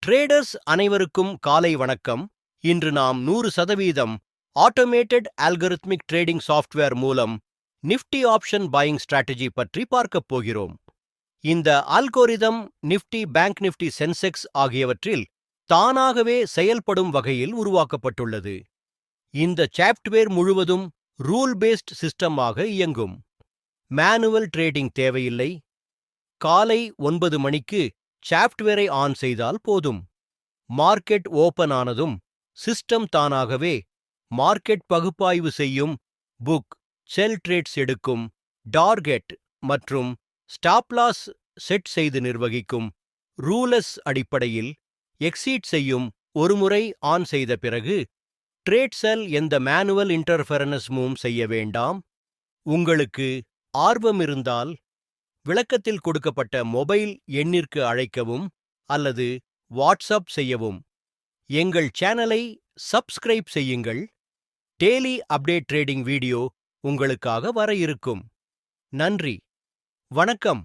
Traders அனைவருக்கும் காலை வணக்கம். இன்று நாம் 100% ஆட்டோமேட்டட் அல்கரித்மிக் ட்ரேடிங் சாஃப்ட்வேர் மூலம் நிஃப்டி ஆப்ஷன் பையிங் ஸ்ட்ராட்டஜி பற்றி பார்க்கப் போகிறோம். இந்த algorithm Nifty, bank Nifty, Sensex ஆகியவற்றில் தானாகவே செயல்படும் வகையில் உருவாக்கப்பட்டுள்ளது. இந்த சாஃப்ட்வேர் முழுவதும் ரூல் பேஸ்ட் சிஸ்டமாக இயங்கும். மேனுவல் ட்ரேடிங் தேவையில்லை. காலை 9 மணிக்கு சாஃப்ட்வேரை ஆன் செய்தால் போதும். மார்க்கெட் ஓபன் ஆனதும் சிஸ்டம் தானாகவே மார்க்கெட் பகுப்பாய்வு செய்யும், புக், செல் ட்ரேட்ஸ் எடுக்கும், டார்கெட் மற்றும் ஸ்டாப் லாஸ் செட் செய்து நிர்வகிக்கும். ரூலஸ் அடிப்படையில் எக்ஸீட் செய்யும். ஒருமுறை ஆன் செய்த பிறகு ட்ரேட் செல் எந்த மேனுவல் இன்டர்ஃபெரன்ஸும் செய்ய வேண்டாம். உங்களுக்கு ஆர்வம் இருந்தால் விளக்கத்தில் கொடுக்கப்பட்ட மொபைல் எண்ணிற்கு அழைக்கவும் அல்லது வாட்ஸ்அப் செய்யவும். எங்கள் சேனலை சப்ஸ்கிரைப் செய்யுங்கள். டெய்லி அப்டேட் ட்ரேடிங் வீடியோ உங்களுக்காக வர இருக்கும். நன்றி, வணக்கம்.